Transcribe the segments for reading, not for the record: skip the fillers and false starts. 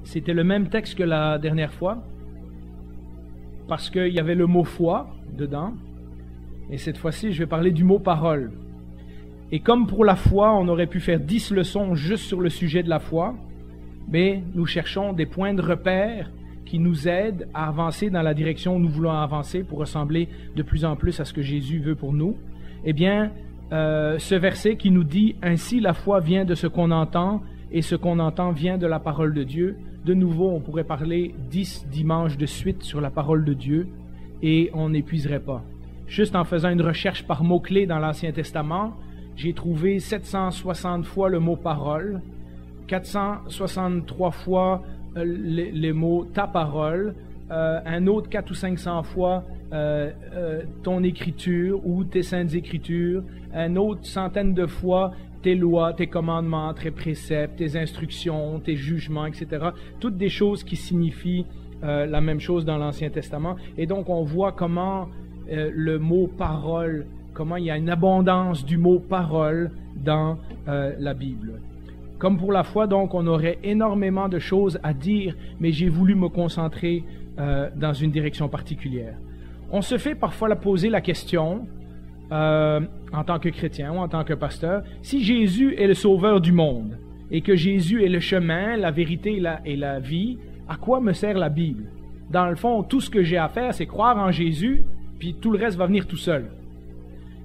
C'était le même texte que la dernière fois, parce qu'il y avait le mot foi dedans, et cette fois-ci, je vais parler du mot parole. Et comme pour la foi, on aurait pu faire 10 leçons juste sur le sujet de la foi, mais nous cherchons des points de repère qui nous aident à avancer dans la direction où nous voulons avancer pour ressembler de plus en plus à ce que Jésus veut pour nous. Eh bien, ce verset qui nous dit « Ainsi la foi vient de ce qu'on entend, et ce qu'on entend vient de la parole de Dieu ». De nouveau, on pourrait parler 10 dimanches de suite sur la parole de Dieu, et on n'épuiserait pas. Juste en faisant une recherche par mots-clés dans l'Ancien Testament, j'ai trouvé 760 fois le mot « parole », 463 fois les mots « ta parole », un autre 400 ou 500 fois ton écriture ou tes saintes écritures, un autre centaine de fois tes lois, tes commandements, tes préceptes, tes instructions, tes jugements, etc. Toutes des choses qui signifient la même chose dans l'Ancien Testament. Et donc on voit comment le mot « parole », comment il y a une abondance du mot « parole » dans la Bible. Comme pour la foi, donc, on aurait énormément de choses à dire, mais j'ai voulu me concentrer dans une direction particulière. On se fait parfois poser la question, en tant que chrétien ou en tant que pasteur, si Jésus est le sauveur du monde, et que Jésus est le chemin, la vérité et la vie, à quoi me sert la Bible? Dans le fond, tout ce que j'ai à faire, c'est croire en Jésus, puis tout le reste va venir tout seul.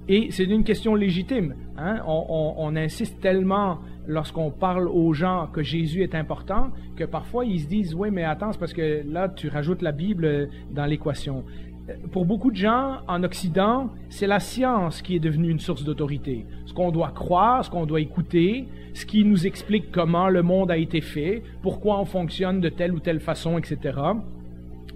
Et c'est une question légitime. Hein? On insiste tellement lorsqu'on parle aux gens que Jésus est important, que parfois ils se disent « Oui, mais attends, c'est parce que là, tu rajoutes la Bible dans l'équation. » Pour beaucoup de gens, en Occident, c'est la science qui est devenue une source d'autorité. Ce qu'on doit croire, ce qu'on doit écouter, ce qui nous explique comment le monde a été fait, pourquoi on fonctionne de telle ou telle façon, etc.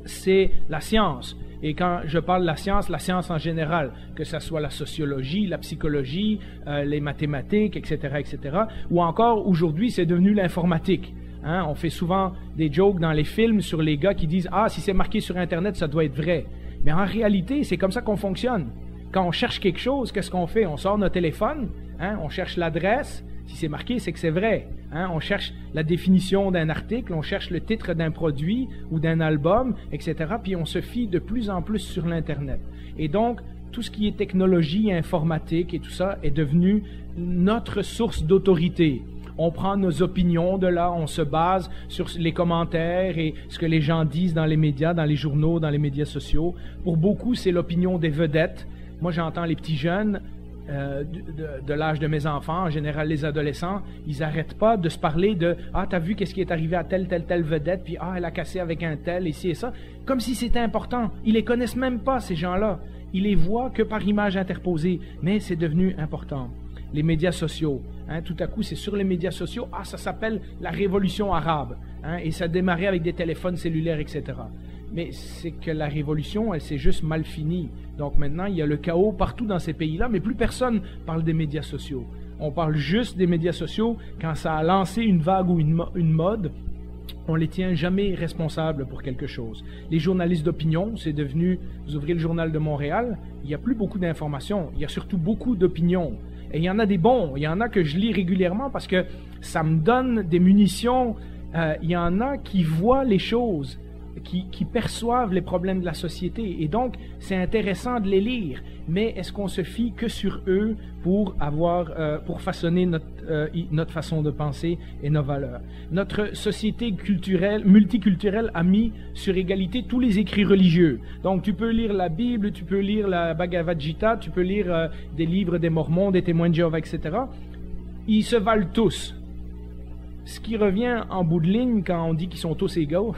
C'est la science. Et quand je parle de la science en général, que ce soit la sociologie, la psychologie, les mathématiques, etc., etc., ou encore aujourd'hui, c'est devenu l'informatique. Hein? On fait souvent des jokes dans les films sur les gars qui disent « Ah, si c'est marqué sur Internet, ça doit être vrai. » Mais en réalité, c'est comme ça qu'on fonctionne. Quand on cherche quelque chose, qu'est-ce qu'on fait? On sort notre téléphone, hein? On cherche l'adresse. Si c'est marqué, c'est que c'est vrai. Hein? On cherche la définition d'un article, on cherche le titre d'un produit ou d'un album, etc. Puis on se fie de plus en plus sur l'Internet. Et donc, tout ce qui est technologie, informatique et tout ça est devenu notre source d'autorité. On prend nos opinions de là, on se base sur les commentaires et ce que les gens disent dans les médias, dans les journaux, dans les médias sociaux. Pour beaucoup, c'est l'opinion des vedettes. Moi, j'entends les petits jeunes de l'âge de mes enfants, en général les adolescents, ils n'arrêtent pas de se parler de « Ah, t'as vu qu'est-ce qui est arrivé à telle vedette, puis ah, elle a cassé avec un tel, et ci et ça. » Comme si c'était important. Ils les connaissent même pas, ces gens-là. Ils les voient que par image interposée, mais c'est devenu important. Les médias sociaux. Hein, tout à coup, c'est sur les médias sociaux, ah, ça s'appelle la révolution arabe. Hein, et ça démarrait avec des téléphones cellulaires, etc. Mais c'est que la révolution, elle s'est juste mal finie. Donc maintenant, il y a le chaos partout dans ces pays-là, mais plus personne parle des médias sociaux. On parle juste des médias sociaux quand ça a lancé une vague ou une mode. On les tient jamais responsables pour quelque chose. Les journalistes d'opinion, c'est devenu, vous ouvrez le Journal de Montréal, il n'y a plus beaucoup d'informations, il y a surtout beaucoup d'opinions. Et il y en a des bons, il y en a que je lis régulièrement parce que ça me donne des munitions. Il y en a qui voient les choses, qui perçoivent les problèmes de la société. Et donc, c'est intéressant de les lire. Mais est-ce qu'on se fie que sur eux pour façonner notre façon de penser et nos valeurs? Notre société multiculturelle a mis sur égalité tous les écrits religieux. Donc, tu peux lire la Bible, tu peux lire la Bhagavad Gita, tu peux lire des livres des Mormons, des témoins de Jéhovah, etc. Ils se valent tous. Ce qui revient en bout de ligne quand on dit qu'ils sont tous égaux,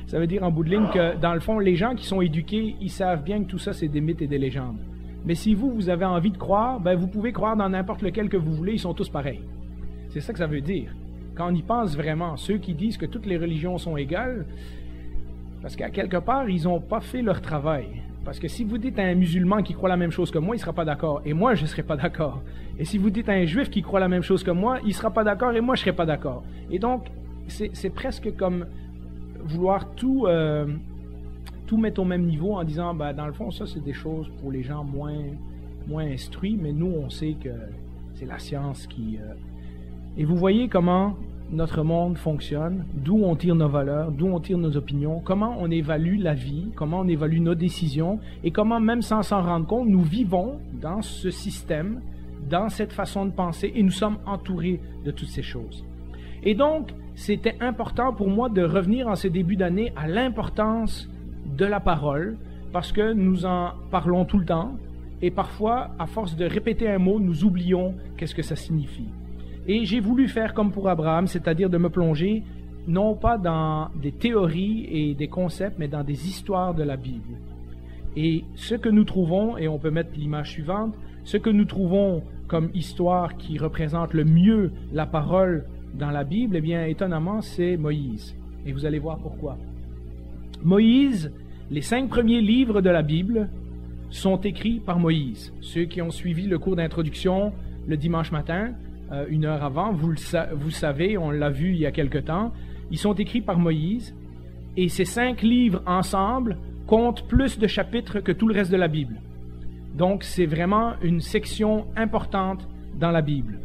ça veut dire en bout de ligne que, dans le fond, les gens qui sont éduqués, ils savent bien que tout ça, c'est des mythes et des légendes. Mais si vous avez envie de croire, ben vous pouvez croire dans n'importe lequel que vous voulez, ils sont tous pareils. C'est ça que ça veut dire. Quand on y pense vraiment, ceux qui disent que toutes les religions sont égales, parce qu'à quelque part, ils n'ont pas fait leur travail. Parce que si vous dites à un musulman qui croit la même chose que moi, il ne sera pas d'accord. Et moi, je ne serai pas d'accord. Et si vous dites à un juif qui croit la même chose que moi, il ne sera pas d'accord et moi, je ne serai pas d'accord. Et donc, c'est presque comme vouloir tout mettre au même niveau en disant, ben, dans le fond, ça, c'est des choses pour les gens moins instruits, mais nous, on sait que c'est la science qui... Et vous voyez comment notre monde fonctionne, d'où on tire nos valeurs, d'où on tire nos opinions, comment on évalue la vie, comment on évalue nos décisions et comment, même sans s'en rendre compte, nous vivons dans ce système, dans cette façon de penser et nous sommes entourés de toutes ces choses. Et donc, c'était important pour moi de revenir en ce début d'année à l'importance de la parole parce que nous en parlons tout le temps et parfois, à force de répéter un mot, nous oublions qu'est-ce que ça signifie. Et j'ai voulu faire comme pour Abraham, c'est-à-dire de me plonger non pas dans des théories et des concepts, mais dans des histoires de la Bible. Et ce que nous trouvons, et on peut mettre l'image suivante, ce que nous trouvons comme histoire qui représente le mieux la parole dans la Bible, eh bien, étonnamment, c'est Moïse. Et vous allez voir pourquoi. Moïse, les 5 premiers livres de la Bible sont écrits par Moïse. Ceux qui ont suivi le cours d'introduction le dimanche matin, 1 heure avant, vous savez, on l'a vu il y a quelque temps, ils sont écrits par Moïse, et ces 5 livres ensemble comptent plus de chapitres que tout le reste de la Bible. Donc c'est vraiment une section importante dans la Bible.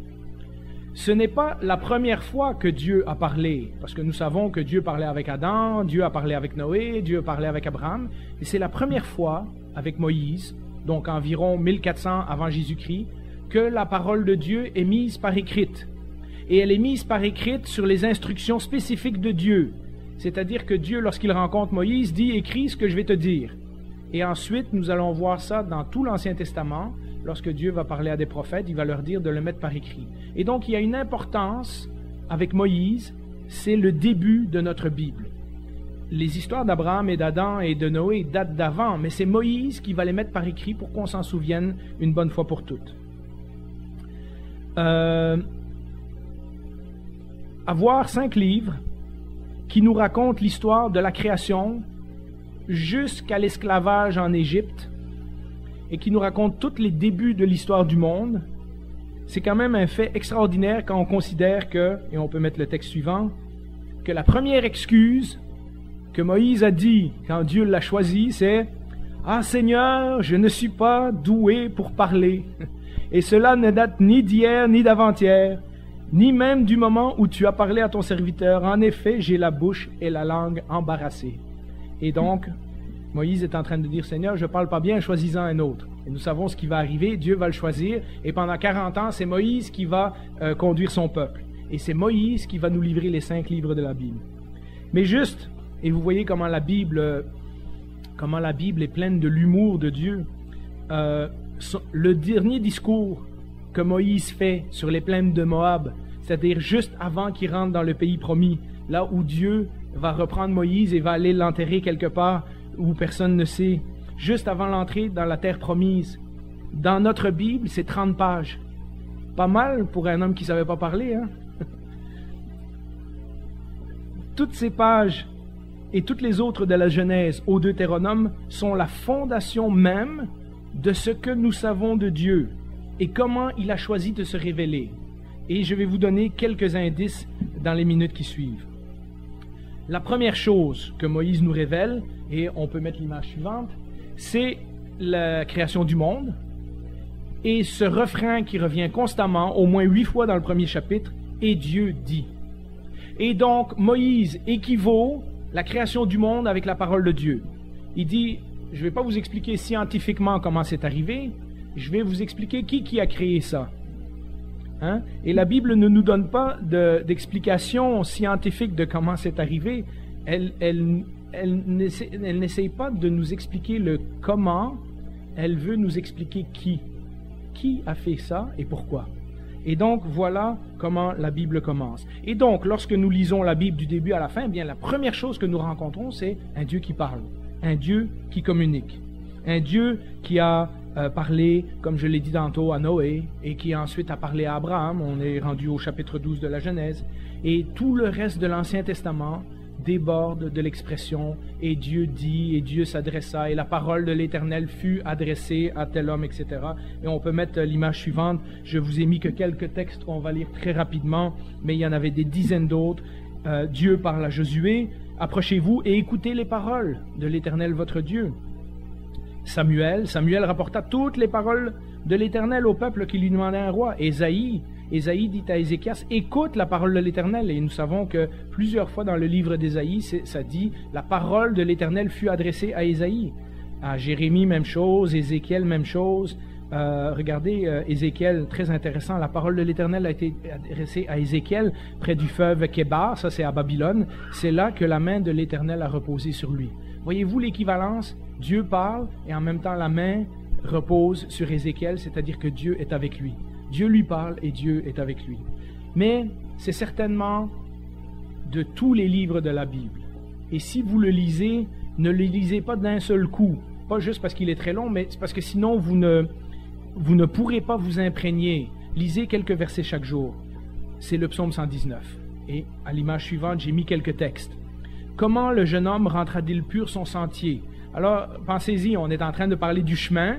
Ce n'est pas la première fois que Dieu a parlé, parce que nous savons que Dieu parlait avec Adam, Dieu a parlé avec Noé, Dieu a parlé avec Abraham, et c'est la première fois avec Moïse, donc environ 1400 avant Jésus-Christ, que la parole de Dieu est mise par écrite. Et elle est mise par écrite sur les instructions spécifiques de Dieu. C'est-à-dire que Dieu, lorsqu'il rencontre Moïse, dit « Écris ce que je vais te dire ». Et ensuite, nous allons voir ça dans tout l'Ancien Testament. Lorsque Dieu va parler à des prophètes, il va leur dire de le mettre par écrit. Et donc, il y a une importance avec Moïse, c'est le début de notre Bible. Les histoires d'Abraham et d'Adam et de Noé datent d'avant, mais c'est Moïse qui va les mettre par écrit pour qu'on s'en souvienne une bonne fois pour toutes. Avoir 5 livres qui nous racontent l'histoire de la création jusqu'à l'esclavage en Égypte et qui nous racontent tous les débuts de l'histoire du monde, c'est quand même un fait extraordinaire quand on considère que, et on peut mettre le texte suivant, que la première excuse que Moïse a dit quand Dieu l'a choisi, c'est « Ah Seigneur, je ne suis pas doué pour parler. » Et cela ne date ni d'hier, ni d'avant-hier, ni même du moment où tu as parlé à ton serviteur. En effet, j'ai la bouche et la langue embarrassées. Et donc, Moïse est en train de dire, Seigneur, je ne parle pas bien, choisis-en un autre. Et nous savons ce qui va arriver, Dieu va le choisir, et pendant 40 ans, c'est Moïse qui va conduire son peuple. Et c'est Moïse qui va nous livrer les 5 livres de la Bible. Mais juste, et vous voyez comment la Bible est pleine de l'humour de Dieu, le dernier discours que Moïse fait sur les plaines de Moab, c'est-à-dire juste avant qu'il rentre dans le pays promis, là où Dieu va reprendre Moïse et va aller l'enterrer quelque part où personne ne sait, juste avant l'entrée dans la terre promise. Dans notre Bible, c'est 30 pages. Pas mal pour un homme qui ne savait pas parler, hein? Toutes ces pages et toutes les autres de la Genèse au Deutéronome sont la fondation même de ce que nous savons de Dieu et comment il a choisi de se révéler. Et je vais vous donner quelques indices dans les minutes qui suivent. La première chose que Moïse nous révèle, et on peut mettre l'image suivante, c'est la création du monde et ce refrain qui revient constamment, au moins 8 fois dans le premier chapitre, « Et Dieu dit ». Et donc Moïse équivaut la création du monde avec la parole de Dieu. Il dit, je ne vais pas vous expliquer scientifiquement comment c'est arrivé, je vais vous expliquer qui a créé ça. Hein? Et la Bible ne nous donne pas d'explication scientifique de comment c'est arrivé. Elle n'essaye pas de nous expliquer le comment, elle veut nous expliquer qui. Qui a fait ça et pourquoi. Et donc, voilà comment la Bible commence. Et donc, lorsque nous lisons la Bible du début à la fin, eh bien, la première chose que nous rencontrons, c'est un Dieu qui parle, un Dieu qui communique, un Dieu qui a parlé, comme je l'ai dit tantôt, à Noé, et qui ensuite a parlé à Abraham. On est rendu au chapitre 12 de la Genèse. Et tout le reste de l'Ancien Testament déborde de l'expression « et Dieu dit » et Dieu s'adressa et la parole de l'Éternel fut adressée à tel homme, etc. Et on peut mettre l'image suivante. Je vous ai mis que quelques textes qu'on va lire très rapidement, mais il y en avait des dizaines d'autres. Dieu parle à Josué, « Approchez-vous et écoutez les paroles de l'Éternel votre Dieu. » Samuel rapporta toutes les paroles de l'Éternel au peuple qui lui demandait un roi. Ésaïe Ésaïe dit à Ézéchias, écoute la parole de l'Éternel. Et nous savons que plusieurs fois dans le livre d'Ésaïe, ça dit, la parole de l'Éternel fut adressée à Ésaïe. À Jérémie, même chose, Ézéchiel, même chose. Regardez Ézéchiel, très intéressant, la parole de l'Éternel a été adressée à Ézéchiel près du fleuve Kébar, ça c'est à Babylone. C'est là que la main de l'Éternel a reposé sur lui. Voyez-vous l'équivalence? Dieu parle et en même temps la main repose sur Ézéchiel, c'est-à-dire que Dieu est avec lui. Dieu lui parle et Dieu est avec lui. Mais c'est certainement de tous les livres de la Bible. Et si vous le lisez, ne le lisez pas d'un seul coup. Pas juste parce qu'il est très long, mais c'est parce que sinon vous ne pourrez pas vous imprégner. Lisez quelques versets chaque jour. C'est le psaume 119. Et à l'image suivante, j'ai mis quelques textes. Comment le jeune homme rendra-t-il pur son sentier? Alors, pensez-y, on est en train de parler du chemin,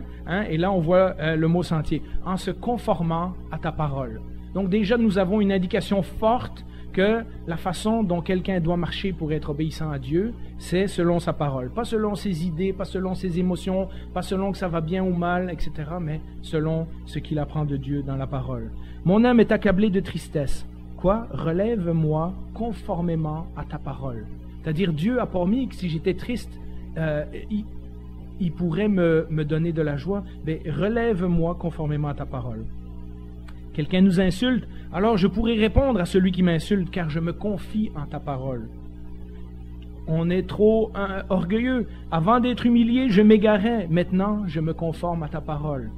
et là on voit le mot sentier. En se conformant à ta parole. Donc déjà, nous avons une indication forte que la façon dont quelqu'un doit marcher pour être obéissant à Dieu, c'est selon sa parole. Pas selon ses idées, pas selon ses émotions, pas selon que ça va bien ou mal, etc., mais selon ce qu'il apprend de Dieu dans la parole. Mon âme est accablée de tristesse. Quoi? Relève-moi conformément à ta parole. C'est-à-dire, Dieu a promis que si j'étais triste, il pourrait me donner de la joie. Mais relève-moi conformément à ta parole. Quelqu'un nous insulte, alors je pourrais répondre à celui qui m'insulte, car je me confie en ta parole. On est trop orgueilleux. Avant d'être humilié, je m'égarais. Maintenant, je me conforme à ta parole.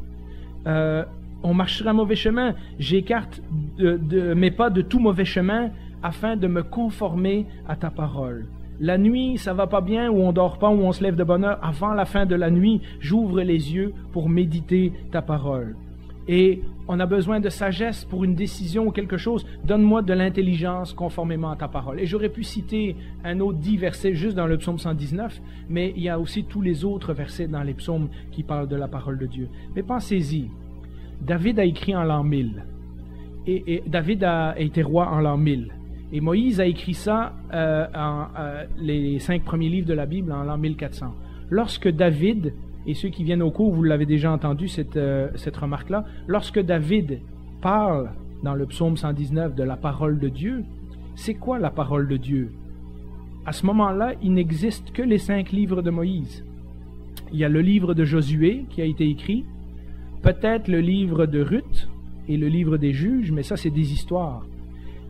On marchera un mauvais chemin. J'écarte mes pas de tout mauvais chemin afin de me conformer à ta parole. La nuit, ça va pas bien, ou on dort pas, ou on se lève de bonne heure. Avant la fin de la nuit, j'ouvre les yeux pour méditer ta parole. Et on a besoin de sagesse pour une décision ou quelque chose. Donne-moi de l'intelligence conformément à ta parole. Et j'aurais pu citer un autre 10 versets juste dans le psaume 119, mais il y a aussi tous les autres versets dans les psaumes qui parlent de la parole de Dieu. Mais pensez-y, David a écrit en l'an 1000. Et David a été roi en l'an 1000. Et Moïse a écrit ça les 5 premiers livres de la Bible en l'an 1400. Lorsque David, et ceux qui viennent au cours, vous l'avez déjà entendu cette remarque-là, lorsque David parle dans le psaume 119 de la parole de Dieu, c'est quoi la parole de Dieu? À ce moment-là, il n'existe que les 5 livres de Moïse. Il y a le livre de Josué qui a été écrit, peut-être le livre de Ruth et le livre des juges, mais ça c'est des histoires.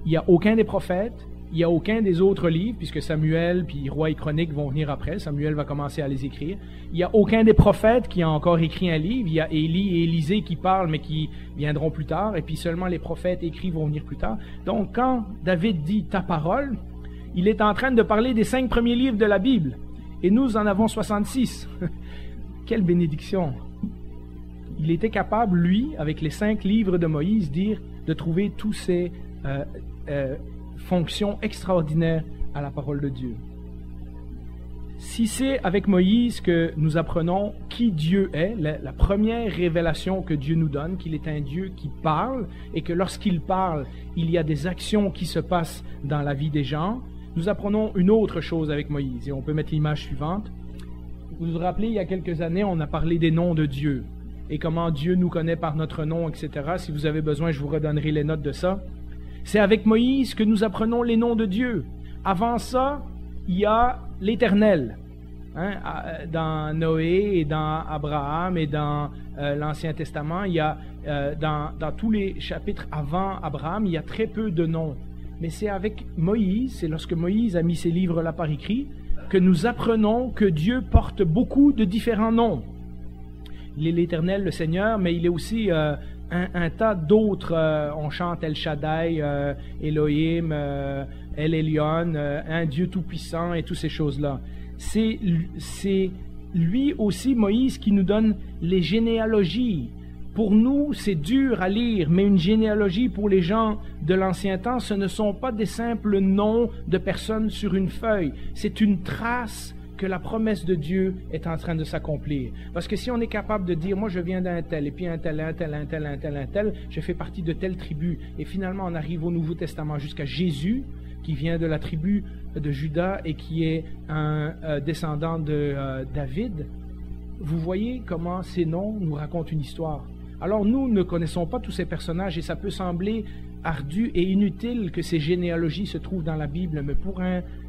Il n'y a aucun des prophètes, il n'y a aucun des autres livres, puisque Samuel puis Rois et Chroniques vont venir après. Samuel va commencer à les écrire. Il n'y a aucun des prophètes qui a encore écrit un livre. Il y a Élie et Élisée qui parlent, mais qui viendront plus tard. Et puis seulement les prophètes écrits vont venir plus tard. Donc quand David dit « ta parole », il est en train de parler des 5 premiers livres de la Bible. Et nous en avons 66. Quelle bénédiction! Il était capable, lui, avec les 5 livres de Moïse, de trouver tous ces fonction extraordinaire à la parole de Dieu. Si c'est avec Moïse que nous apprenons qui Dieu est, la première révélation que Dieu nous donne, qu'il est un Dieu qui parle et que lorsqu'il parle, il y a des actions qui se passent dans la vie des gens, nous apprenons une autre chose avec Moïse et on peut mettre l'image suivante. Vous vous rappelez, il y a quelques années, on a parlé des noms de Dieu et comment Dieu nous connaît par notre nom, etc. Si vous avez besoin, je vous redonnerai les notes de ça. C'est avec Moïse que nous apprenons les noms de Dieu. Avant ça, il y a l'Éternel. Dans Noé et dans Abraham et dans l'Ancien Testament, il y a dans tous les chapitres avant Abraham, il y a très peu de noms. Mais c'est avec Moïse, c'est lorsque Moïse a mis ces livres-là par écrit, que nous apprenons que Dieu porte beaucoup de différents noms. Il est l'Éternel, le Seigneur, mais il est aussi un tas d'autres. On chante El Shaddai, Elohim, El Elyon, un Dieu tout-puissant et toutes ces choses-là. C'est lui aussi, Moïse, qui nous donne les généalogies. Pour nous, c'est dur à lire, mais une généalogie pour les gens de l'ancien temps, ce ne sont pas des simples noms de personnes sur une feuille. C'est une trace que la promesse de Dieu est en train de s'accomplir. Parce que si on est capable de dire, moi je viens d'un tel, et puis un tel, je fais partie de telle tribu, et finalement on arrive au Nouveau Testament jusqu'à Jésus, qui vient de la tribu de Juda et qui est un descendant de David, vous voyez comment ces noms nous racontent une histoire. Alors nous ne connaissons pas tous ces personnages et ça peut sembler ardu et inutile que ces généalogies se trouvent dans la Bible, mais pour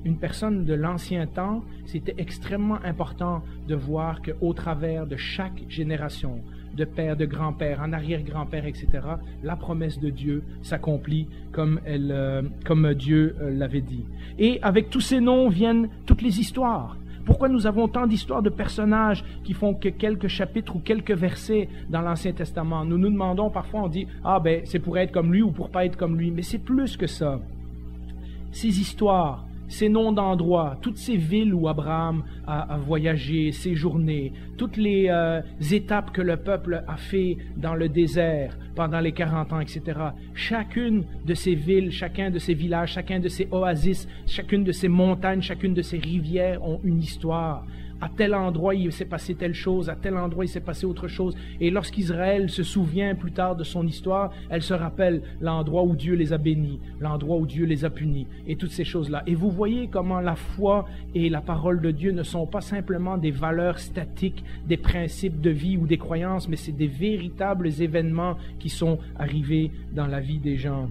une personne de l'ancien temps, c'était extrêmement important de voir qu'au travers de chaque génération, de père, de grand-père, en arrière-grand-père, etc., la promesse de Dieu s'accomplit comme Dieu l'avait dit. Et avec tous ces noms viennent toutes les histoires. Pourquoi nous avons tant d'histoires de personnages qui font que quelques chapitres ou quelques versets dans l'Ancien Testament? Nous nous demandons parfois, on dit, c'est pour être comme lui ou pour pas être comme lui. Mais c'est plus que ça. Ces histoires, ces noms d'endroits, toutes ces villes où Abraham a voyagé, séjourné, toutes les étapes que le peuple a fait dans le désert pendant les 40 ans, etc. Chacune de ces villes, chacun de ces villages, chacun de ces oasis, chacune de ces montagnes, chacune de ces rivières ont une histoire. À tel endroit, il s'est passé telle chose, à tel endroit, il s'est passé autre chose. Et lorsqu'Israël se souvient plus tard de son histoire, elle se rappelle l'endroit où Dieu les a bénis, l'endroit où Dieu les a punis, et toutes ces choses-là. Et vous voyez comment la foi et la parole de Dieu ne sont pas simplement des valeurs statiques, des principes de vie ou des croyances, mais c'est des véritables événements qui sont arrivés dans la vie des gens.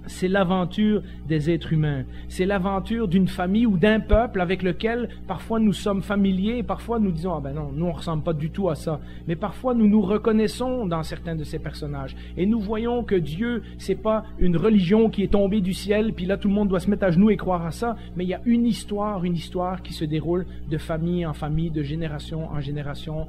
C'est l'aventure des êtres humains. C'est l'aventure d'une famille ou d'un peuple avec lequel parfois nous sommes familiers et parfois nous disons « Ah ben non, nous on ne ressemble pas du tout à ça ». Mais parfois nous nous reconnaissons dans certains de ces personnages. Et nous voyons que Dieu, c'est pas une religion qui est tombée du ciel, puis là tout le monde doit se mettre à genoux et croire à ça. Mais il y a une histoire qui se déroule de famille en famille, de génération en génération,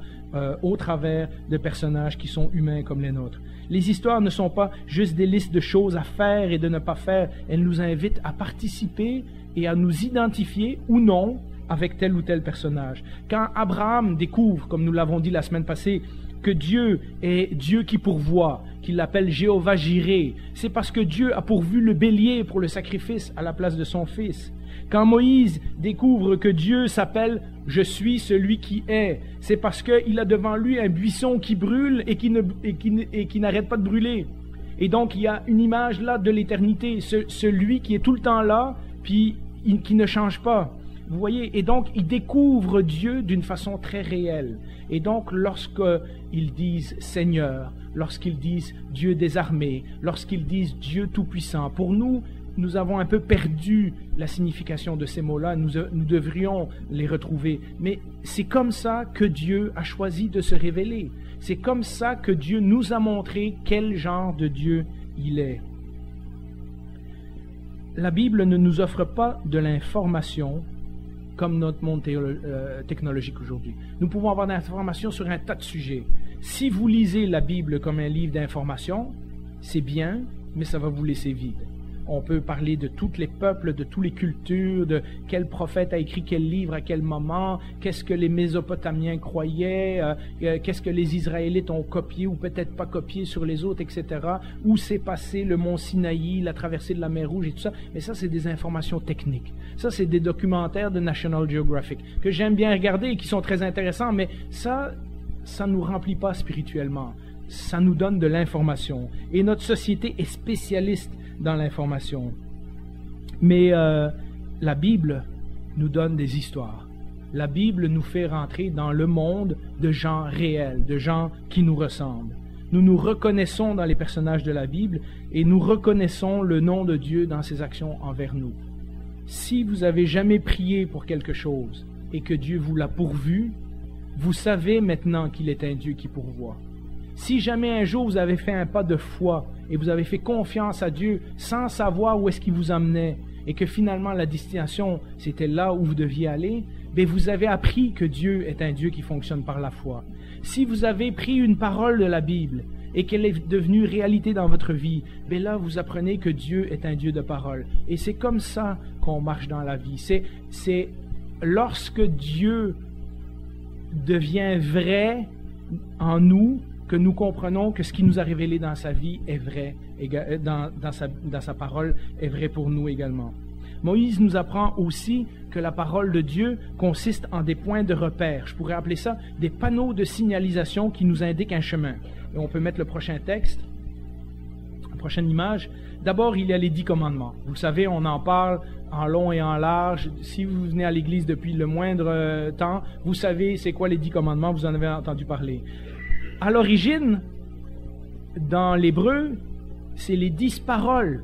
au travers de personnages qui sont humains comme les nôtres. Les histoires ne sont pas juste des listes de choses à faire et de ne pas faire. Elles nous invitent à participer et à nous identifier ou non avec tel ou tel personnage. Quand Abraham découvre, comme nous l'avons dit la semaine passée, que Dieu est Dieu qui pourvoit, qu'il l'appelle Jéhovah Jireh, c'est parce que Dieu a pourvu le bélier pour le sacrifice à la place de son fils. Quand Moïse découvre que Dieu s'appelle « Je suis celui qui est », c'est parce qu'il a devant lui un buisson qui brûle et qui n'arrête pas de brûler. Et donc il y a une image là de l'éternité, celui qui est tout le temps là, puis qui ne change pas. Vous voyez, et donc ils découvrent Dieu d'une façon très réelle. Et donc lorsqu'ils disent Seigneur, lorsqu'ils disent Dieu des armées, lorsqu'ils disent Dieu tout-puissant, pour nous avons un peu perdu la signification de ces mots-là, nous devrions les retrouver. Mais c'est comme ça que Dieu a choisi de se révéler. C'est comme ça que Dieu nous a montré quel genre de Dieu il est. La Bible ne nous offre pas de l'information comme notre monde technologique aujourd'hui. Nous pouvons avoir de l'information sur un tas de sujets. Si vous lisez la Bible comme un livre d'information, c'est bien, mais ça va vous laisser vide. On peut parler de tous les peuples, de toutes les cultures, de quel prophète a écrit quel livre à quel moment, qu'est-ce que les Mésopotamiens croyaient, qu'est-ce que les Israélites ont copié ou peut-être pas copié sur les autres, etc. Où s'est passé le mont Sinaï, la traversée de la mer Rouge et tout ça. Mais ça, c'est des informations techniques. Ça, c'est des documentaires de National Geographic que j'aime bien regarder et qui sont très intéressants, mais ça nous remplit pas spirituellement. Ça nous donne de l'information. Et notre société est spécialiste dans l'information. Mais la Bible nous donne des histoires. La Bible nous fait rentrer dans le monde de gens réels, de gens qui nous ressemblent. Nous nous reconnaissons dans les personnages de la Bible et nous reconnaissons le nom de Dieu dans ses actions envers nous. Si vous avez jamais prié pour quelque chose et que Dieu vous l'a pourvu, vous savez maintenant qu'il est un Dieu qui pourvoit. Si jamais un jour vous avez fait un pas de foi et vous avez fait confiance à Dieu sans savoir où est-ce qu'il vous emmenait et que finalement la destination c'était là où vous deviez aller, bien vous avez appris que Dieu est un Dieu qui fonctionne par la foi. Si vous avez pris une parole de la Bible et qu'elle est devenue réalité dans votre vie, bien là vous apprenez que Dieu est un Dieu de parole. Et c'est comme ça qu'on marche dans la vie. C'est lorsque Dieu devient vrai en nous que nous comprenons que ce qui nous a révélé dans sa vie est vrai, dans sa parole est vrai pour nous également. Moïse nous apprend aussi que la parole de Dieu consiste en des points de repère. Je pourrais appeler ça des panneaux de signalisation qui nous indiquent un chemin. Et on peut mettre le prochain texte, la prochaine image. D'abord, il y a les 10 commandements. Vous le savez, on en parle en long et en large. Si vous venez à l'Église depuis le moindre temps, vous savez c'est quoi les 10 commandements, vous en avez entendu parler. À l'origine, dans l'hébreu, c'est les 10 paroles.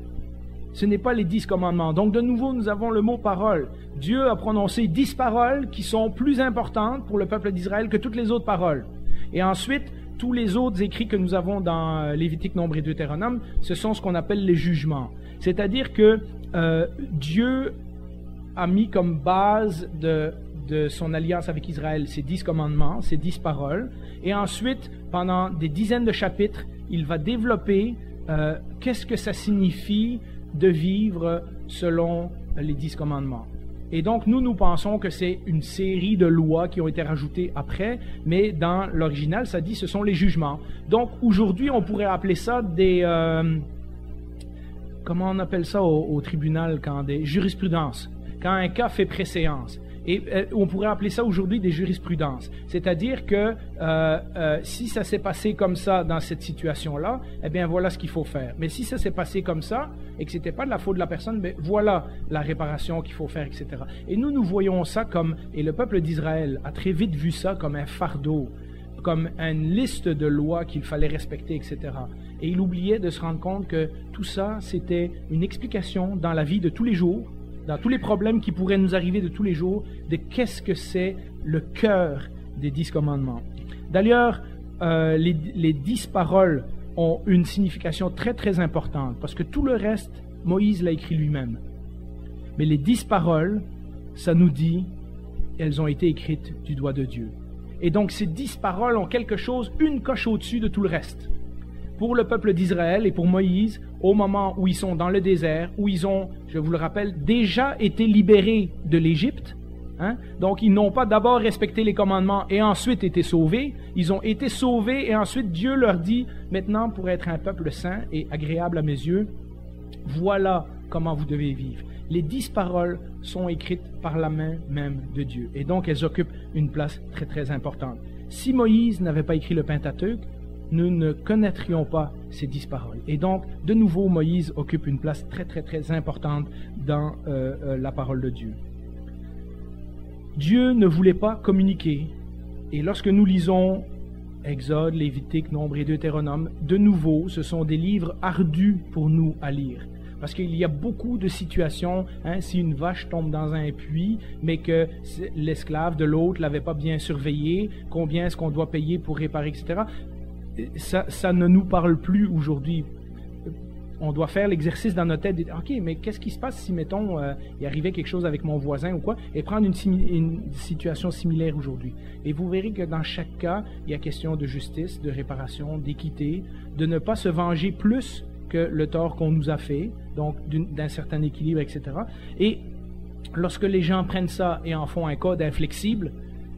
Ce n'est pas les 10 commandements. Donc, de nouveau, nous avons le mot parole. Dieu a prononcé 10 paroles qui sont plus importantes pour le peuple d'Israël que toutes les autres paroles. Et ensuite, tous les autres écrits que nous avons dans Lévitique, Nombre et Deutéronome, ce sont ce qu'on appelle les jugements. C'est-à-dire que Dieu a mis comme base de son alliance avec Israël ces 10 commandements, ces 10 paroles. Et ensuite, pendant des dizaines de chapitres, il va développer qu'est-ce que ça signifie de vivre selon les 10 commandements. Et donc, nous pensons que c'est une série de lois qui ont été rajoutées après, mais dans l'original, ça dit ce sont les jugements. Donc, aujourd'hui, on pourrait appeler ça des... comment on appelle ça au tribunal, quand des jurisprudences, quand un cas fait préséance. Et on pourrait appeler ça aujourd'hui des jurisprudences. C'est-à-dire que si ça s'est passé comme ça dans cette situation-là, eh bien voilà ce qu'il faut faire. Mais si ça s'est passé comme ça et que c'était pas de la faute de la personne, ben voilà la réparation qu'il faut faire, etc. Et nous voyons ça comme, et le peuple d'Israël a très vite vu ça comme un fardeau, comme une liste de lois qu'il fallait respecter, etc. Et il oubliait de se rendre compte que tout ça, c'était une explication dans la vie de tous les jours, dans tous les problèmes qui pourraient nous arriver de tous les jours, de qu'est-ce que c'est le cœur des 10 commandements. D'ailleurs, les 10 paroles ont une signification très très importante, parce que tout le reste, Moïse l'a écrit lui-même. Mais les 10 paroles, ça nous dit, elles ont été écrites du doigt de Dieu. Et donc ces 10 paroles ont quelque chose, une coche au-dessus de tout le reste. Pour le peuple d'Israël et pour Moïse, au moment où ils sont dans le désert, où ils ont, je vous le rappelle, déjà été libérés de l'Égypte, donc ils n'ont pas d'abord respecté les commandements et ensuite été sauvés, ils ont été sauvés et ensuite Dieu leur dit, maintenant pour être un peuple saint et agréable à mes yeux, voilà comment vous devez vivre. Les 10 paroles sont écrites par la main même de Dieu et donc elles occupent une place très très importante. Si Moïse n'avait pas écrit le Pentateuque, nous ne connaîtrions pas ces 10 paroles. Et donc, de nouveau, Moïse occupe une place très, très, très importante dans la parole de Dieu. Dieu ne voulait pas communiquer. Et lorsque nous lisons Exode, Lévitique, Nombre et Deutéronome, de nouveau, ce sont des livres ardus pour nous à lire. Parce qu'il y a beaucoup de situations, si une vache tombe dans un puits, mais que l'esclave de l'autre l'avait pas bien surveillé, combien est-ce qu'on doit payer pour réparer, etc., ça ne nous parle plus aujourd'hui. On doit faire l'exercice dans notre tête, OK, mais qu'est-ce qui se passe si, mettons, il arrivait quelque chose avec mon voisin ou quoi, et prendre une situation similaire aujourd'hui. Et vous verrez que dans chaque cas, il y a question de justice, de réparation, d'équité, de ne pas se venger plus que le tort qu'on nous a fait, donc d'un certain équilibre, etc. Et lorsque les gens prennent ça et en font un code inflexible,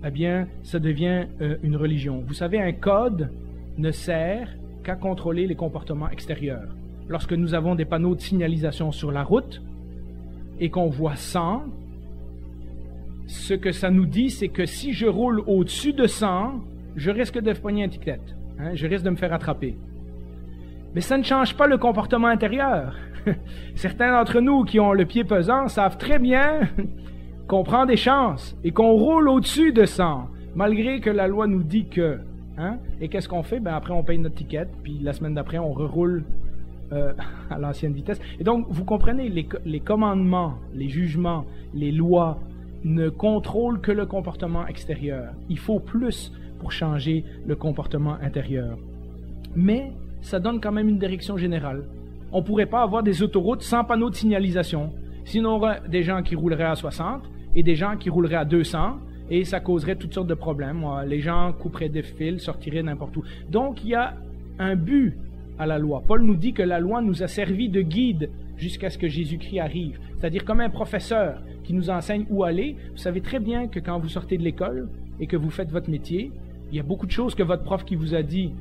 eh bien, ça devient une religion. Vous savez, un code ne sert qu'à contrôler les comportements extérieurs. Lorsque nous avons des panneaux de signalisation sur la route et qu'on voit 100, ce que ça nous dit, c'est que si je roule au-dessus de 100, je risque de pogner une étiquette. Je risque de me faire attraper. Mais ça ne change pas le comportement intérieur. Certains d'entre nous qui ont le pied pesant savent très bien qu'on prend des chances et qu'on roule au-dessus de 100, malgré que la loi nous dit que. Et qu'est-ce qu'on fait? Après, on paye notre ticket, puis la semaine d'après, on reroule à l'ancienne vitesse. Et donc, vous comprenez, les commandements, les jugements, les lois ne contrôlent que le comportement extérieur. Il faut plus pour changer le comportement intérieur. Mais ça donne quand même une direction générale. On ne pourrait pas avoir des autoroutes sans panneaux de signalisation. Sinon, on aurait des gens qui rouleraient à 60 et des gens qui rouleraient à 200. Et ça causerait toutes sortes de problèmes. Les gens couperaient des fils, sortiraient n'importe où. Donc, il y a un but à la loi. Paul nous dit que la loi nous a servi de guide jusqu'à ce que Jésus-Christ arrive. C'est-à-dire comme un professeur qui nous enseigne où aller. Vous savez très bien que quand vous sortez de l'école et que vous faites votre métier, il y a beaucoup de choses que votre prof qui vous a dit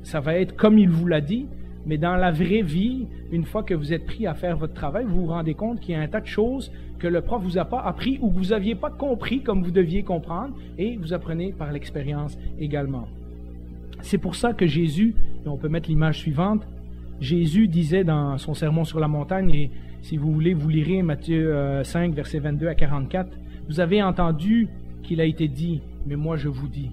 ça va être comme il vous l'a dit. Mais dans la vraie vie, une fois que vous êtes pris à faire votre travail, vous vous rendez compte qu'il y a un tas de choses que le prof vous a pas appris ou que vous n'aviez pas compris comme vous deviez comprendre, et vous apprenez par l'expérience également. C'est pour ça que Jésus, et on peut mettre l'image suivante, Jésus disait dans son sermon sur la montagne, et si vous voulez, vous lirez Matthieu 5, versets 22 à 44, vous avez entendu qu'il a été dit, mais moi je vous dis.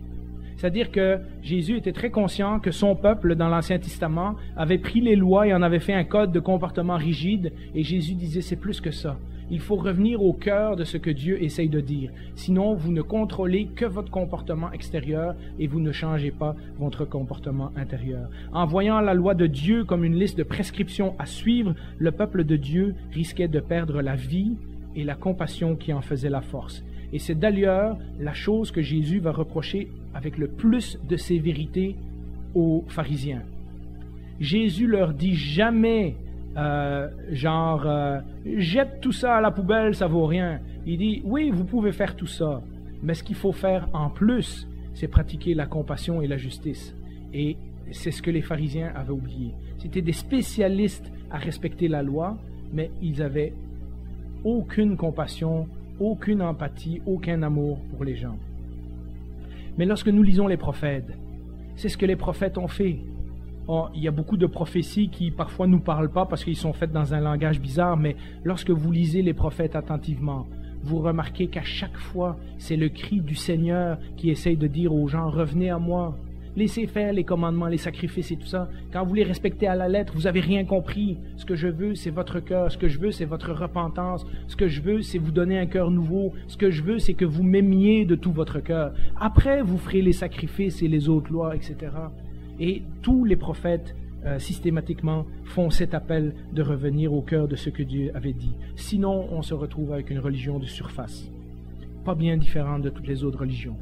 C'est-à-dire que Jésus était très conscient que son peuple, dans l'Ancien Testament, avait pris les lois et en avait fait un code de comportement rigide. Et Jésus disait, c'est plus que ça. Il faut revenir au cœur de ce que Dieu essaye de dire. Sinon, vous ne contrôlez que votre comportement extérieur et vous ne changez pas votre comportement intérieur. En voyant la loi de Dieu comme une liste de prescriptions à suivre, le peuple de Dieu risquait de perdre la vie et la compassion qui en faisait la force. Et c'est d'ailleurs la chose que Jésus va reprocher avec le plus de sévérité aux pharisiens. Jésus leur dit jamais jette tout ça à la poubelle, ça vaut rien. Il dit, oui, vous pouvez faire tout ça, mais ce qu'il faut faire en plus, c'est pratiquer la compassion et la justice. Et c'est ce que les pharisiens avaient oublié. C'était des spécialistes à respecter la loi, mais ils avaient aucune compassion, aucune empathie, aucun amour pour les gens. Mais lorsque nous lisons les prophètes, c'est ce que les prophètes ont fait. Oh, il y a beaucoup de prophéties qui parfois nous parlent pas parce qu'ils sont faites dans un langage bizarre, mais lorsque vous lisez les prophètes attentivement, vous remarquez qu'à chaque fois, c'est le cri du Seigneur qui essaye de dire aux gens, revenez à moi, laissez faire les commandements, les sacrifices et tout ça. Quand vous les respectez à la lettre, vous n'avez rien compris. Ce que je veux, c'est votre cœur. Ce que je veux, c'est votre repentance. Ce que je veux, c'est vous donner un cœur nouveau. Ce que je veux, c'est que vous m'aimiez de tout votre cœur. Après, vous ferez les sacrifices et les autres lois, etc. Et tous les prophètes, systématiquement, font cet appel de revenir au cœur de ce que Dieu avait dit. Sinon, on se retrouve avec une religion de surface, pas bien différente de toutes les autres religions.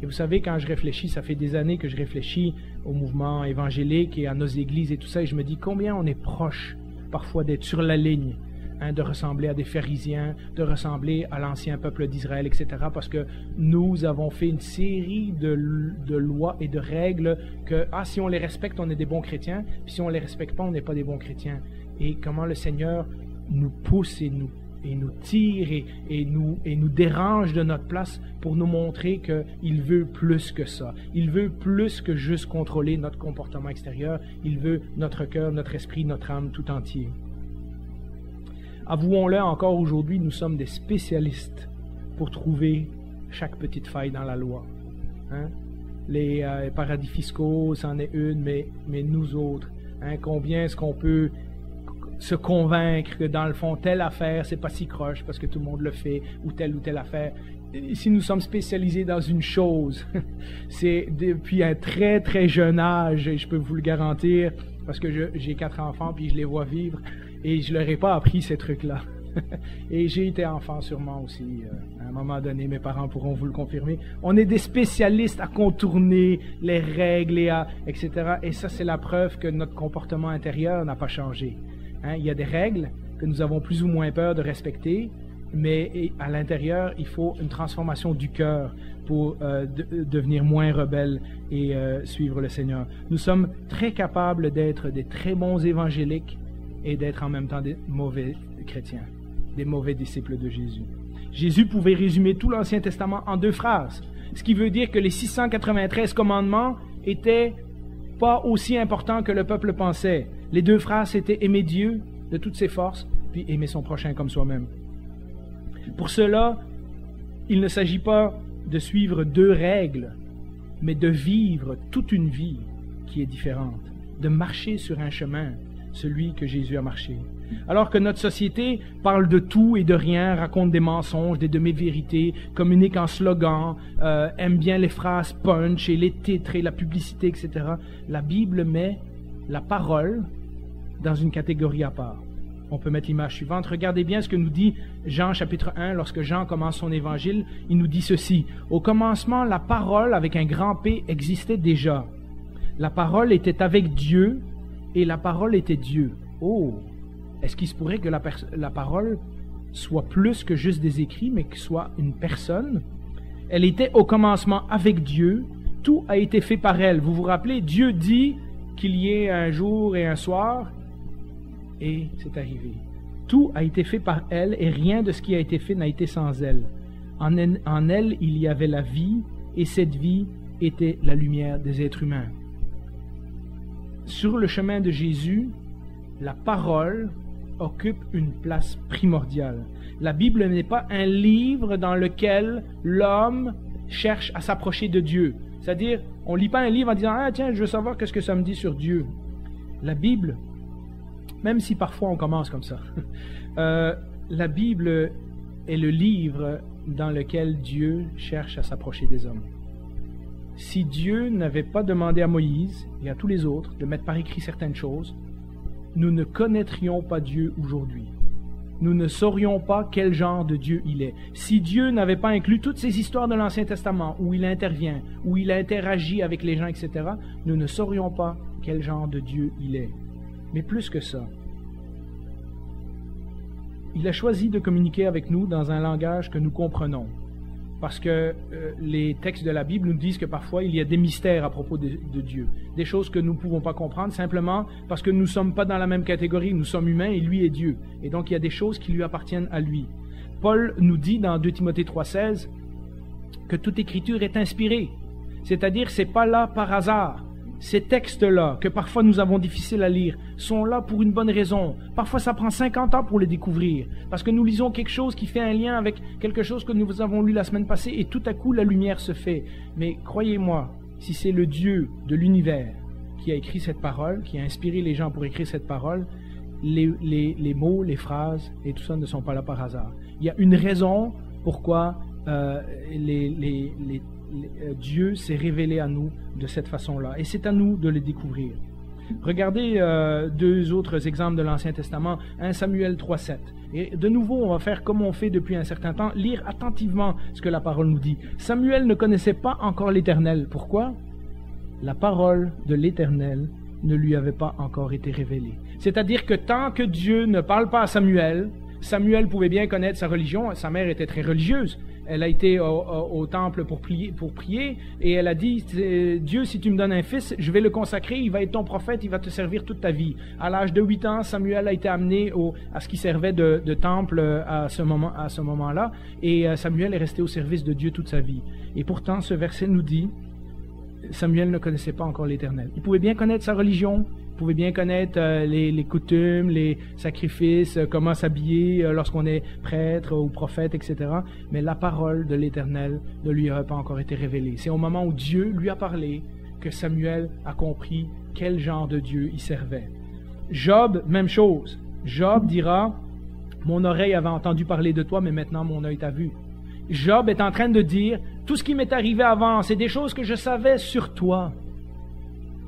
Et vous savez, quand je réfléchis, ça fait des années que je réfléchis au mouvement évangélique et à nos églises et tout ça, et je me dis combien on est proche, parfois, d'être sur la ligne, de ressembler à des pharisiens, de ressembler à l'ancien peuple d'Israël, etc. Parce que nous avons fait une série de lois et de règles que, si on les respecte, on est des bons chrétiens, puis si on les respecte pas, on n'est pas des bons chrétiens. Et comment le Seigneur nous pousse et nous tire et nous dérange de notre place pour nous montrer qu'il veut plus que ça. Il veut plus que juste contrôler notre comportement extérieur. Il veut notre cœur, notre esprit, notre âme tout entier. Avouons-le, encore aujourd'hui, nous sommes des spécialistes pour trouver chaque petite faille dans la loi. Les paradis fiscaux, c'en est une, mais nous autres, combien est-ce qu'on peut se convaincre que dans le fond, telle affaire, c'est pas si croche parce que tout le monde le fait, ou telle affaire. Si nous sommes spécialisés dans une chose, c'est depuis un très très jeune âge, et je peux vous le garantir, parce que j'ai 4 enfants puis je les vois vivre, et je leur ai pas appris ces trucs-là. Et j'ai été enfant sûrement aussi, à un moment donné, mes parents pourront vous le confirmer. On est des spécialistes à contourner les règles, etc. Et ça, c'est la preuve que notre comportement intérieur n'a pas changé. Il y a des règles que nous avons plus ou moins peur de respecter, mais à l'intérieur, il faut une transformation du cœur pour devenir moins rebelle et suivre le Seigneur. Nous sommes très capables d'être des très bons évangéliques et d'être en même temps des mauvais chrétiens, des mauvais disciples de Jésus. Jésus pouvait résumer tout l'Ancien Testament en 2 phrases, ce qui veut dire que les 693 commandements étaient pas aussi importants que le peuple pensait. Les 2 phrases, c'était aimer Dieu de toutes ses forces, puis aimer son prochain comme soi-même. Pour cela, il ne s'agit pas de suivre 2 règles, mais de vivre toute une vie qui est différente, de marcher sur un chemin, celui que Jésus a marché. Alors que notre société parle de tout et de rien, raconte des mensonges, des demi-vérités, communique en slogan, aime bien les phrases punch et les titres et la publicité, etc., la Bible met la parole dans une catégorie à part. On peut mettre l'image suivante. Regardez bien ce que nous dit Jean chapitre 1. Lorsque Jean commence son évangile, il nous dit ceci. Au commencement, la parole avec un grand P existait déjà. La parole était avec Dieu et la parole était Dieu. Oh! Est-ce qu'il se pourrait que la parole soit plus que juste des écrits, mais que soit une personne? Elle était au commencement avec Dieu. Tout a été fait par elle. Vous vous rappelez, Dieu dit qu'il y ait un jour et un soir, et c'est arrivé. Tout a été fait par elle, et rien de ce qui a été fait n'a été sans elle. En elle, il y avait la vie, et cette vie était la lumière des êtres humains. Sur le chemin de Jésus, la parole occupe une place primordiale. La Bible n'est pas un livre dans lequel l'homme cherche à s'approcher de Dieu. C'est-à-dire, on ne lit pas un livre en disant « Ah tiens, je veux savoir qu'est-ce que ça me dit sur Dieu. » La Bible, même si parfois on commence comme ça, la Bible est le livre dans lequel Dieu cherche à s'approcher des hommes. Si Dieu n'avait pas demandé à Moïse et à tous les autres de mettre par écrit certaines choses, nous ne connaîtrions pas Dieu aujourd'hui. Nous ne saurions pas quel genre de Dieu il est. Si Dieu n'avait pas inclus toutes ces histoires de l'Ancien Testament où il intervient, où il interagit avec les gens, etc., nous ne saurions pas quel genre de Dieu il est. Mais plus que ça, il a choisi de communiquer avec nous dans un langage que nous comprenons. Parce que les textes de la Bible nous disent que parfois il y a des mystères à propos de Dieu. Des choses que nous ne pouvons pas comprendre simplement parce que nous ne sommes pas dans la même catégorie. Nous sommes humains et lui est Dieu. Et donc il y a des choses qui lui appartiennent à lui. Paul nous dit dans 2 Timothée 3,16 que toute écriture est inspirée. C'est-à-dire c'est pas là par hasard. Ces textes-là, que parfois nous avons difficile à lire, sont là pour une bonne raison. Parfois, ça prend 50 ans pour les découvrir, parce que nous lisons quelque chose qui fait un lien avec quelque chose que nous avons lu la semaine passée, et tout à coup, la lumière se fait. Mais croyez-moi, si c'est le Dieu de l'univers qui a écrit cette parole, qui a inspiré les gens pour écrire cette parole, les mots, les phrases, et tout ça ne sont pas là par hasard. Il y a une raison pourquoi Dieu s'est révélé à nous de cette façon-là. Et c'est à nous de le découvrir. Regardez deux autres exemples de l'Ancien Testament, 1 Samuel 3,7. Et de nouveau, on va faire comme on fait depuis un certain temps, lire attentivement ce que la parole nous dit. Samuel ne connaissait pas encore l'Éternel. Pourquoi? La parole de l'Éternel ne lui avait pas encore été révélée. C'est-à-dire que tant que Dieu ne parle pas à Samuel, Samuel pouvait bien connaître sa religion. Sa mère était très religieuse. Elle a été au temple pour prier, et elle a dit, Dieu, si tu me donnes un fils, je vais le consacrer, il va être ton prophète, il va te servir toute ta vie. À l'âge de 8 ans, Samuel a été amené à ce qui servait de temple à ce moment-là, et Samuel est resté au service de Dieu toute sa vie. Et pourtant, ce verset nous dit, Samuel ne connaissait pas encore l'Éternel. Il pouvait bien connaître sa religion, il pouvait bien connaître les coutumes, les sacrifices, comment s'habiller lorsqu'on est prêtre ou prophète, etc. Mais la parole de l'Éternel ne lui avait pas encore été révélée. C'est au moment où Dieu lui a parlé que Samuel a compris quel genre de Dieu il servait. Job, même chose. Job dira, « Mon oreille avait entendu parler de toi, mais maintenant mon œil t'a vu. » Job est en train de dire, « Tout ce qui m'est arrivé avant, c'est des choses que je savais sur toi. »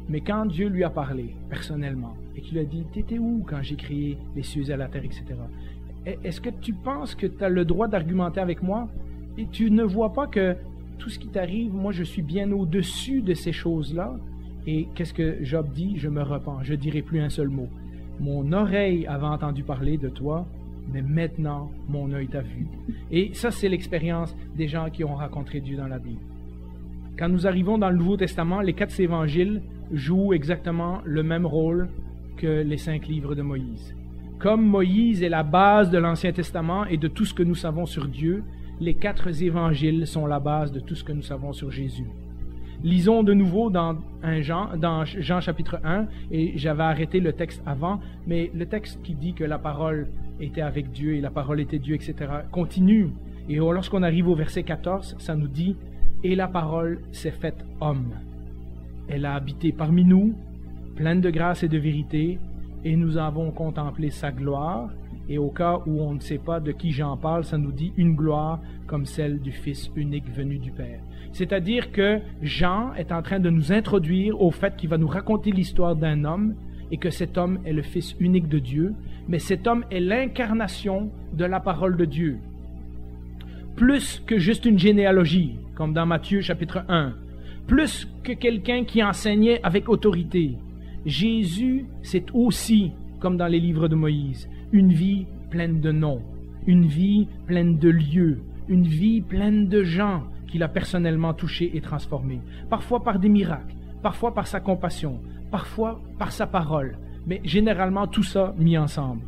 Mais quand Dieu lui a parlé personnellement et qu'il lui a dit « T'étais où quand j'ai créé les cieux et la terre, etc. » Est-ce que tu penses que tu as le droit d'argumenter avec moi? Et tu ne vois pas que tout ce qui t'arrive, moi je suis bien au-dessus de ces choses-là? Et qu'est-ce que Job dit? Je me repens, je ne dirai plus un seul mot. Mon oreille avait entendu parler de toi, mais maintenant mon œil t'a vu. Et ça, c'est l'expérience des gens qui ont rencontré Dieu dans la Bible. Quand nous arrivons dans le Nouveau Testament, les 4 évangiles jouent exactement le même rôle que les 5 livres de Moïse. Comme Moïse est la base de l'Ancien Testament et de tout ce que nous savons sur Dieu, les 4 évangiles sont la base de tout ce que nous savons sur Jésus. Lisons de nouveau dans Jean chapitre 1, et j'avais arrêté le texte avant, mais le texte qui dit que la parole était avec Dieu et la parole était Dieu, etc., continue. Et lorsqu'on arrive au verset 14, ça nous dit « Et la parole s'est faite homme. Elle a habité parmi nous, pleine de grâce et de vérité, et nous avons contemplé sa gloire. » Et au cas où on ne sait pas de qui Jean parle, ça nous dit une gloire comme celle du Fils unique venu du Père. C'est-à-dire que Jean est en train de nous introduire au fait qu'il va nous raconter l'histoire d'un homme et que cet homme est le Fils unique de Dieu, mais cet homme est l'incarnation de la parole de Dieu. Plus que juste une généalogie, comme dans Matthieu chapitre 1, plus que quelqu'un qui enseignait avec autorité. Jésus, c'est aussi, comme dans les livres de Moïse, une vie pleine de noms, une vie pleine de lieux, une vie pleine de gens qu'il a personnellement touchés et transformés. Parfois par des miracles, parfois par sa compassion, parfois par sa parole, mais généralement tout ça mis ensemble.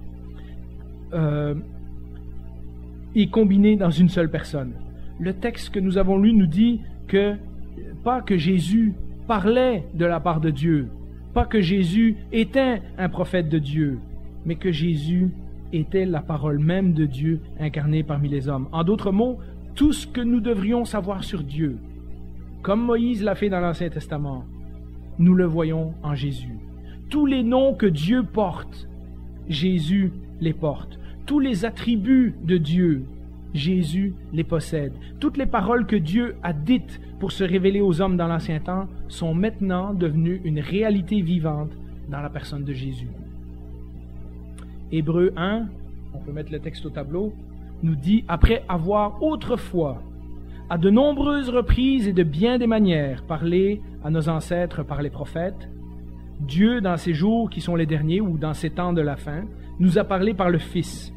Et combiné dans une seule personne. Le texte que nous avons lu nous dit que, pas que Jésus parlait de la part de Dieu, pas que Jésus était un prophète de Dieu, mais que Jésus était la parole même de Dieu incarnée parmi les hommes. En d'autres mots, tout ce que nous devrions savoir sur Dieu, comme Moïse l'a fait dans l'Ancien Testament, nous le voyons en Jésus. Tous les noms que Dieu porte, Jésus les porte. Tous les attributs de Dieu, Jésus les possède. Toutes les paroles que Dieu a dites pour se révéler aux hommes dans l'Ancien Temps sont maintenant devenues une réalité vivante dans la personne de Jésus. Hébreux 1, on peut mettre le texte au tableau, nous dit « Après avoir autrefois, à de nombreuses reprises et de bien des manières, parlé à nos ancêtres par les prophètes, Dieu, dans ces jours qui sont les derniers ou dans ces temps de la fin, nous a parlé par le Fils.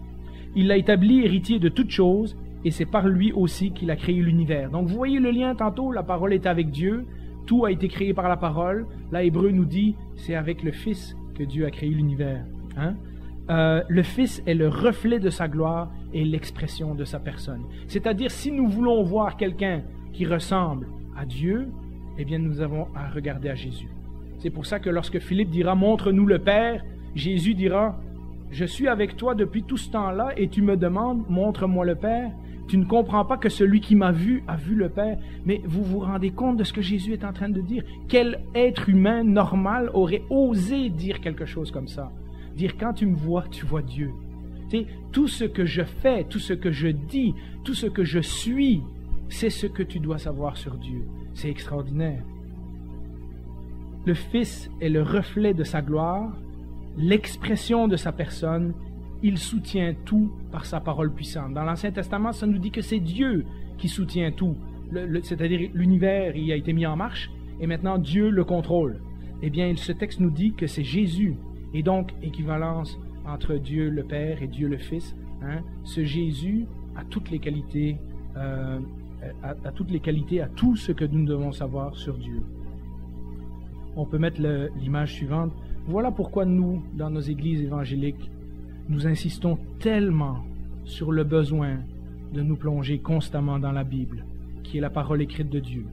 Il l'a établi héritier de toutes choses, et c'est par lui aussi qu'il a créé l'univers. » Donc vous voyez le lien tantôt, la parole est avec Dieu, tout a été créé par la parole. Là, Hébreu nous dit, c'est avec le Fils que Dieu a créé l'univers. Hein? Le Fils est le reflet de sa gloire et l'expression de sa personne. C'est-à-dire, si nous voulons voir quelqu'un qui ressemble à Dieu, eh bien nous avons à regarder à Jésus. C'est pour ça que lorsque Philippe dira « Montre-nous le Père », Jésus dira « Je suis avec toi depuis tout ce temps-là et tu me demandes « Montre-moi le Père ». Tu ne comprends pas que celui qui m'a vu a vu le Père. Mais vous vous rendez compte de ce que Jésus est en train de dire? Quel être humain normal aurait osé dire quelque chose comme ça? Dire « Quand tu me vois, tu vois Dieu ». Tu sais, tout ce que je fais, tout ce que je dis, tout ce que je suis, c'est ce que tu dois savoir sur Dieu. C'est extraordinaire. Le Fils est le reflet de sa gloire, l'expression de sa personne. Il soutient tout par sa parole puissante. Dans l'Ancien Testament, ça nous dit que c'est Dieu qui soutient tout. C'est-à-dire l'univers, il a été mis en marche, et maintenant Dieu le contrôle. Eh bien, ce texte nous dit que c'est Jésus. Et donc, équivalence entre Dieu le Père et Dieu le Fils. Hein? Ce Jésus a toutes les qualités, a tout ce que nous devons savoir sur Dieu. On peut mettre l'image suivante. Voilà pourquoi nous, dans nos églises évangéliques, nous insistons tellement sur le besoin de nous plonger constamment dans la Bible, qui est la parole écrite de Dieu.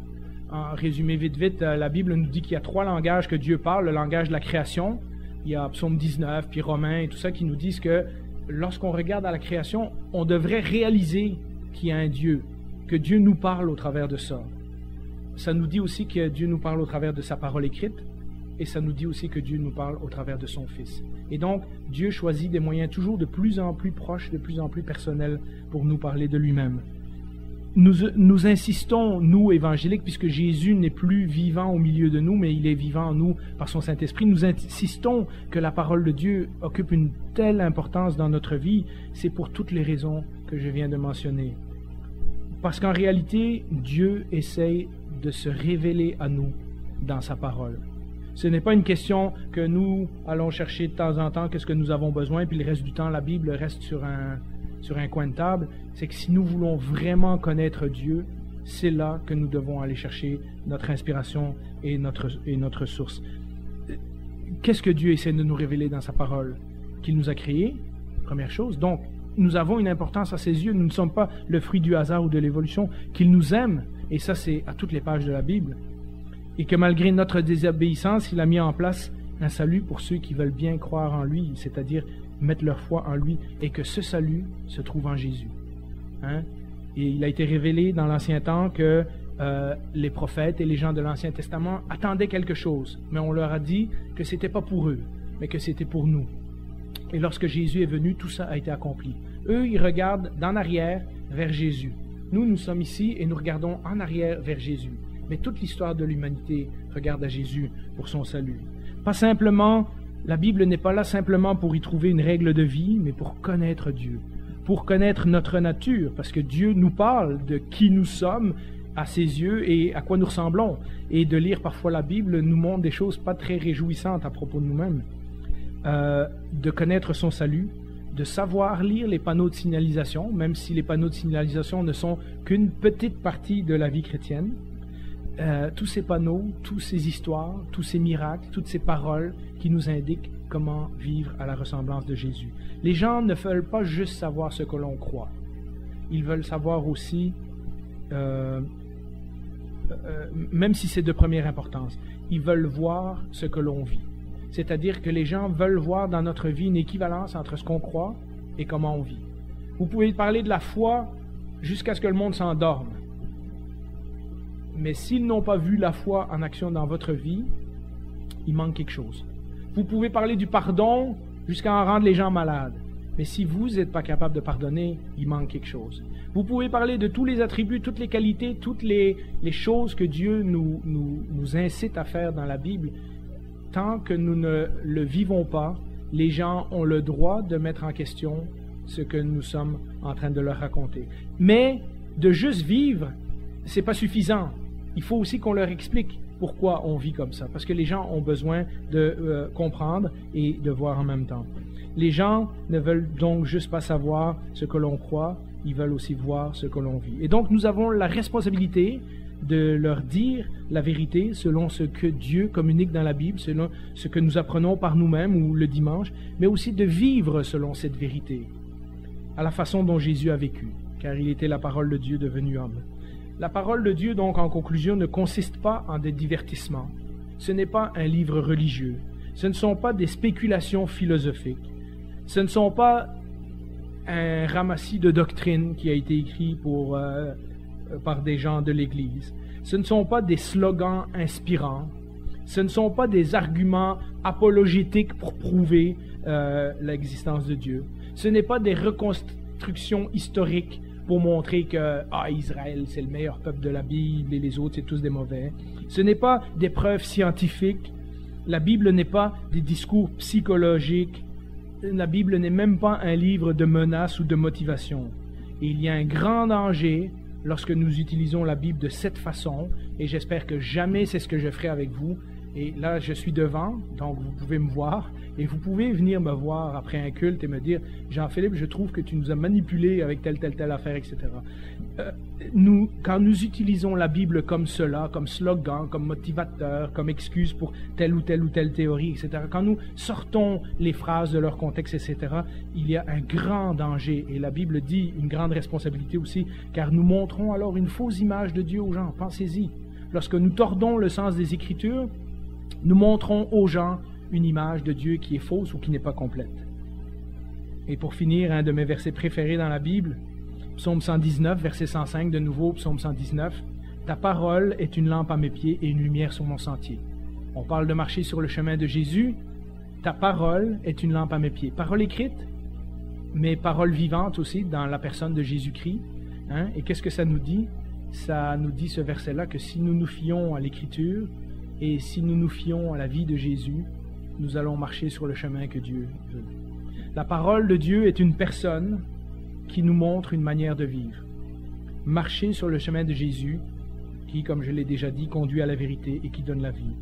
En résumé vite, la Bible nous dit qu'il y a 3 langages que Dieu parle, le langage de la création. Il y a Psaume 19, puis Romains et tout ça qui nous disent que lorsqu'on regarde à la création, on devrait réaliser qu'il y a un Dieu, que Dieu nous parle au travers de ça. Ça nous dit aussi que Dieu nous parle au travers de sa parole écrite, et ça nous dit aussi que Dieu nous parle au travers de son Fils. Et donc, Dieu choisit des moyens toujours de plus en plus proches, de plus en plus personnels pour nous parler de lui-même. Nous insistons, nous évangéliques, puisque Jésus n'est plus vivant au milieu de nous, mais il est vivant en nous par son Saint-Esprit, nous insistons que la parole de Dieu occupe une telle importance dans notre vie, c'est pour toutes les raisons que je viens de mentionner. Parce qu'en réalité, Dieu essaye de se révéler à nous dans sa parole. Ce n'est pas une question que nous allons chercher de temps en temps qu'est-ce que nous avons besoin, puis le reste du temps, la Bible reste sur un coin de table. C'est que si nous voulons vraiment connaître Dieu, c'est là que nous devons aller chercher notre inspiration et notre source. Qu'est-ce que Dieu essaie de nous révéler dans sa parole? Qu'il nous a créés, première chose. Donc, nous avons une importance à ses yeux. Nous ne sommes pas le fruit du hasard ou de l'évolution. Qu'il nous aime, et ça c'est à toutes les pages de la Bible. Et que malgré notre désobéissance, il a mis en place un salut pour ceux qui veulent bien croire en lui, c'est-à-dire mettre leur foi en lui, et que ce salut se trouve en Jésus. Hein? Et il a été révélé dans l'Ancien Temps que les prophètes et les gens de l'Ancien Testament attendaient quelque chose, mais on leur a dit que c'était pas pour eux, mais que c'était pour nous. Et lorsque Jésus est venu, tout ça a été accompli. Eux, ils regardent d'en arrière vers Jésus. Nous sommes ici et nous regardons en arrière vers Jésus. Mais toute l'histoire de l'humanité regarde à Jésus pour son salut. Pas simplement, la Bible n'est pas là simplement pour y trouver une règle de vie, mais pour connaître Dieu, pour connaître notre nature, parce que Dieu nous parle de qui nous sommes à ses yeux et à quoi nous ressemblons. Et de lire parfois la Bible nous montre des choses pas très réjouissantes à propos de nous-mêmes. De connaître son salut, de savoir lire les panneaux de signalisation, même si les panneaux de signalisation ne sont qu'une petite partie de la vie chrétienne. Tous ces panneaux, toutes ces histoires, tous ces miracles, toutes ces paroles qui nous indiquent comment vivre à la ressemblance de Jésus. Les gens ne veulent pas juste savoir ce que l'on croit. Ils veulent savoir aussi, même si c'est de première importance, ils veulent voir ce que l'on vit. C'est-à-dire que les gens veulent voir dans notre vie une équivalence entre ce qu'on croit et comment on vit. Vous pouvez parler de la foi jusqu'à ce que le monde s'endorme. Mais s'ils n'ont pas vu la foi en action dans votre vie, il manque quelque chose. Vous pouvez parler du pardon jusqu'à en rendre les gens malades. Mais si vous n'êtes pas capable de pardonner, il manque quelque chose. Vous pouvez parler de tous les attributs, toutes les qualités, toutes les choses que Dieu nous incite à faire dans la Bible. Tant que nous ne le vivons pas, les gens ont le droit de mettre en question ce que nous sommes en train de leur raconter. Mais de juste vivre, c'est pas suffisant. Il faut aussi qu'on leur explique pourquoi on vit comme ça, parce que les gens ont besoin de comprendre et de voir en même temps. Les gens ne veulent donc juste pas savoir ce que l'on croit, ils veulent aussi voir ce que l'on vit. Et donc nous avons la responsabilité de leur dire la vérité selon ce que Dieu communique dans la Bible, selon ce que nous apprenons par nous-mêmes ou le dimanche, mais aussi de vivre selon cette vérité, à la façon dont Jésus a vécu, car il était la parole de Dieu devenue homme. La parole de Dieu, donc, en conclusion, ne consiste pas en des divertissements. Ce n'est pas un livre religieux. Ce ne sont pas des spéculations philosophiques. Ce ne sont pas un ramassis de doctrines qui a été écrit par des gens de l'Église. Ce ne sont pas des slogans inspirants. Ce ne sont pas des arguments apologétiques pour prouver l'existence de Dieu. Ce n'est pas des reconstructions historiques pour montrer que Israël, c'est le meilleur peuple de la Bible et les autres, c'est tous des mauvais. Ce n'est pas des preuves scientifiques. La Bible n'est pas des discours psychologiques. La Bible n'est même pas un livre de menaces ou de motivation. Et il y a un grand danger lorsque nous utilisons la Bible de cette façon, et j'espère que jamais c'est ce que je ferai avec vous. Et là, je suis devant, donc vous pouvez me voir, et vous pouvez venir me voir après un culte et me dire « Jean-Philippe, je trouve que tu nous as manipulés avec telle affaire, etc. » Quand nous utilisons la Bible comme cela, comme slogan, comme motivateur, comme excuse pour telle ou telle théorie, etc., quand nous sortons les phrases de leur contexte, etc., il y a un grand danger, et la Bible dit une grande responsabilité aussi, car nous montrons alors une fausse image de Dieu aux gens. Pensez-y. Lorsque nous tordons le sens des Écritures, nous montrons aux gens une image de Dieu qui est fausse ou qui n'est pas complète. Et pour finir, un de mes versets préférés dans la Bible, Psaume 119, verset 105, de nouveau, Psaume 119, « Ta parole est une lampe à mes pieds et une lumière sur mon sentier. » On parle de marcher sur le chemin de Jésus. Ta parole est une lampe à mes pieds. Parole écrite, mais parole vivante aussi dans la personne de Jésus-Christ. Hein? Et qu'est-ce que ça nous dit? Ça nous dit ce verset-là que si nous nous fions à l'Écriture, et si nous nous fions à la vie de Jésus, nous allons marcher sur le chemin que Dieu veut. La parole de Dieu est une personne qui nous montre une manière de vivre. Marcher sur le chemin de Jésus, qui, comme je l'ai déjà dit, conduit à la vérité et qui donne la vie.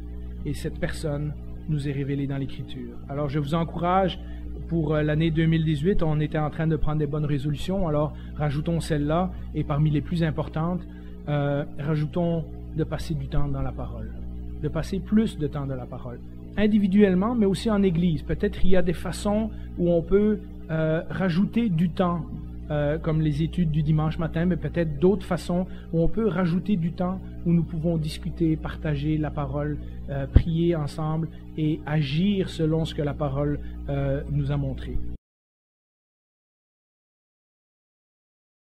Et cette personne nous est révélée dans l'Écriture. Alors je vous encourage, pour l'année 2018, on était en train de prendre des bonnes résolutions, alors rajoutons celle-là, et parmi les plus importantes, rajoutons de passer du temps dans la parole. De passer plus de temps dans la parole. Individuellement, mais aussi en Église. Peut-être il y a des façons où on peut rajouter du temps, comme les études du dimanche matin, mais peut-être d'autres façons où on peut rajouter du temps où nous pouvons discuter, partager la parole, prier ensemble et agir selon ce que la parole nous a montré.